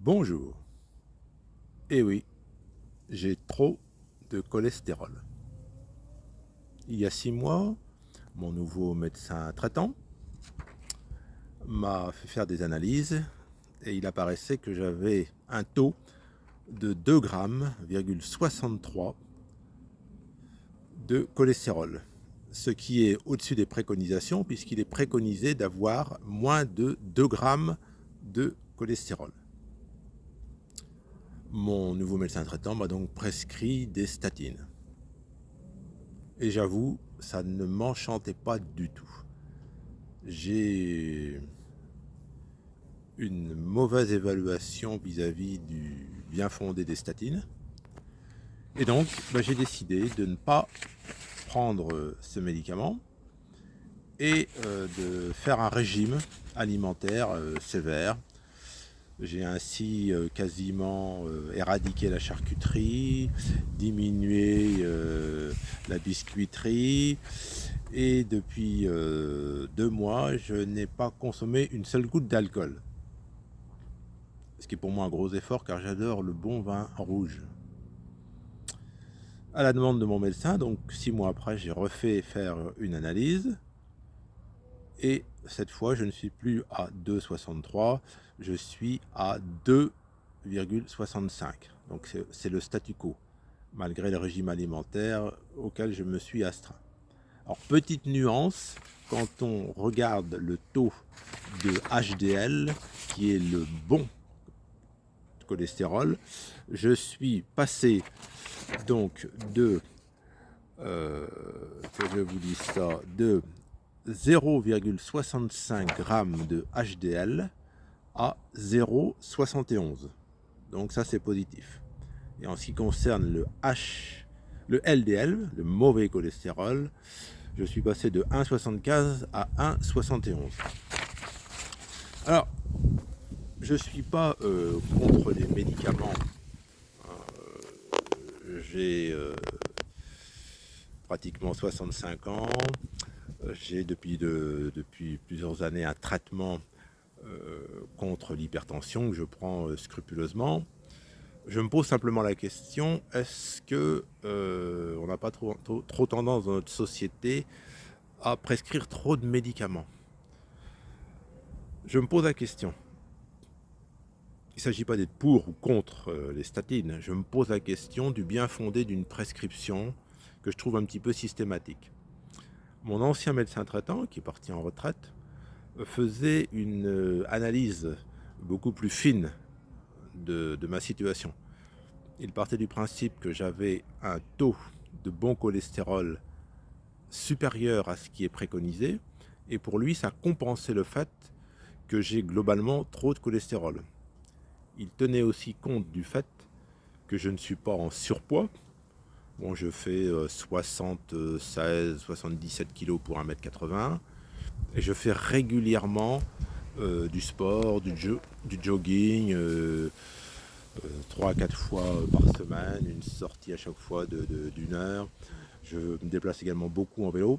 Bonjour. Eh oui, j'ai trop de cholestérol. Il y a 6 mois, mon nouveau médecin traitant m'a fait faire des analyses et il apparaissait que j'avais un taux de 2,63 grammes de cholestérol, ce qui est au-dessus des préconisations puisqu'il est préconisé d'avoir moins de 2 grammes de cholestérol. Mon nouveau médecin traitant m'a donc prescrit des statines. Et j'avoue, ça ne m'enchantait pas du tout. J'ai une mauvaise évaluation vis-à-vis du bien fondé des statines. Et donc, j'ai décidé de ne pas prendre ce médicament et de faire un régime alimentaire sévère. J'ai ainsi quasiment éradiqué la charcuterie, diminué la biscuiterie, et depuis 2 mois, je n'ai pas consommé une seule goutte d'alcool. Ce qui est pour moi un gros effort car j'adore le bon vin rouge. À la demande de mon médecin, donc 6 mois après, j'ai refait faire une analyse. Et cette fois, je ne suis plus à 2,63, je suis à 2,65. Donc c'est le statu quo, malgré le régime alimentaire auquel je me suis astreint. Alors, petite nuance, quand on regarde le taux de HDL, qui est le bon cholestérol, je suis passé donc que je vous dis ça, de 0,65 grammes de HDL à 0,71. Donc ça c'est positif. Et en ce qui concerne le LDL, le mauvais cholestérol, je suis passé de 1,75 à 1,71. Alors, je ne suis pas contre les médicaments. J'ai pratiquement 65 ans. J'ai depuis plusieurs années un traitement contre l'hypertension que je prends scrupuleusement. Je me pose simplement la question, est-ce que on n'a pas trop tendance dans notre société à prescrire trop de médicaments? Je me pose la question. Il ne s'agit pas d'être pour ou contre les statines. Je me pose la question du bien fondé d'une prescription que je trouve un petit peu systématique. Mon ancien médecin traitant, qui est parti en retraite, faisait une analyse beaucoup plus fine de ma situation. Il partait du principe que j'avais un taux de bon cholestérol supérieur à ce qui est préconisé, et pour lui, ça compensait le fait que j'ai globalement trop de cholestérol. Il tenait aussi compte du fait que je ne suis pas en surpoids. Bon, je fais 76-77 kg pour 1,80 m, et je fais régulièrement du sport, du jogging, 3 à 4 fois par semaine, une sortie à chaque fois d'une heure. Je me déplace également beaucoup en vélo.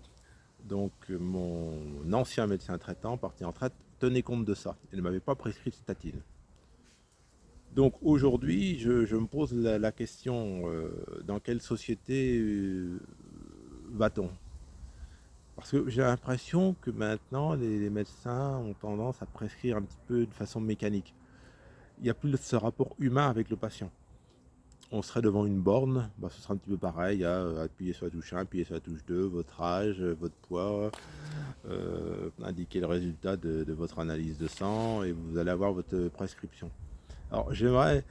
Donc mon ancien médecin traitant, parti en retraite, tenait compte de ça. Il ne m'avait pas prescrit de statine. Donc aujourd'hui, je me pose la question, dans quelle société va-t-on? Parce que j'ai l'impression que maintenant, les médecins ont tendance à prescrire un petit peu de façon mécanique. Il n'y a plus ce rapport humain avec le patient. On serait devant une borne, ce sera un petit peu pareil, appuyer sur la touche 1, appuyer sur la touche 2, votre âge, votre poids, indiquer le résultat de votre analyse de sang et vous allez avoir votre prescription. Alors j'aimerais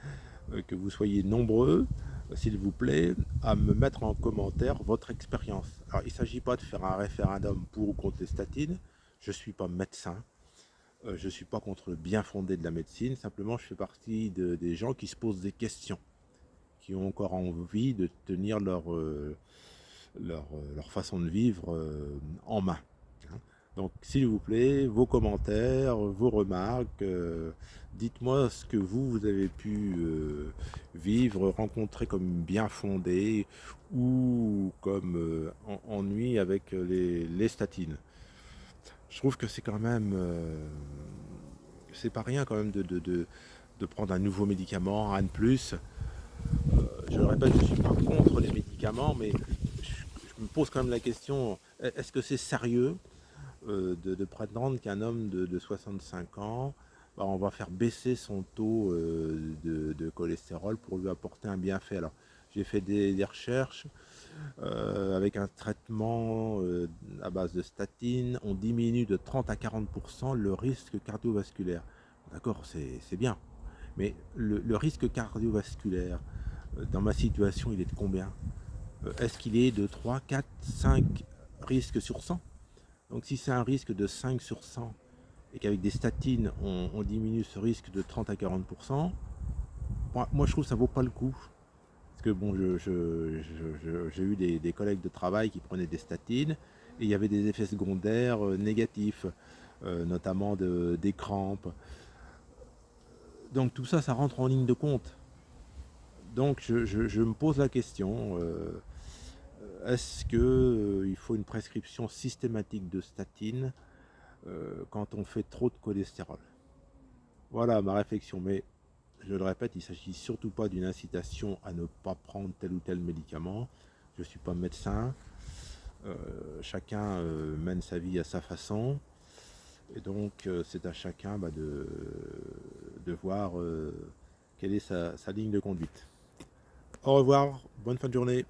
que vous soyez nombreux, s'il vous plaît, à me mettre en commentaire votre expérience. Alors il ne s'agit pas de faire un référendum pour ou contre les statines, je ne suis pas médecin, je ne suis pas contre le bien fondé de la médecine, simplement je fais partie des gens qui se posent des questions, qui ont encore envie de tenir leur façon de vivre en main. Donc, s'il vous plaît, vos commentaires, vos remarques, dites-moi ce que vous avez pu vivre, rencontrer comme bien fondé ou comme ennui avec les statines. Je trouve que c'est quand même, c'est pas rien quand même de prendre un nouveau médicament, un de plus. Je le répète, je ne suis pas contre les médicaments, mais je me pose quand même la question, est-ce que c'est sérieux de prétendre qu'un homme de 65 ans, bah, on va faire baisser son taux de cholestérol pour lui apporter un bienfait. Alors, j'ai fait des recherches avec un traitement à base de statine, on diminue de 30 à 40% le risque cardiovasculaire. D'accord, c'est bien. Mais le risque cardiovasculaire, dans ma situation, il est de combien? Est-ce qu'il est de 3, 4, 5 risques sur 100? Donc si c'est un risque de 5 sur 100 et qu'avec des statines, on diminue ce risque de 30 à 40%, moi je trouve que ça vaut pas le coup. Parce que bon, j'ai eu des collègues de travail qui prenaient des statines et il y avait des effets secondaires négatifs, notamment des crampes. Donc tout ça, ça rentre en ligne de compte. Donc je me pose la question, est-ce qu'il faut une prescription systématique de statine quand on fait trop de cholestérol? Voilà ma réflexion, mais je le répète, il ne s'agit surtout pas d'une incitation à ne pas prendre tel ou tel médicament. Je ne suis pas médecin, chacun mène sa vie à sa façon, et donc c'est à chacun de voir quelle est sa ligne de conduite. Au revoir, bonne fin de journée.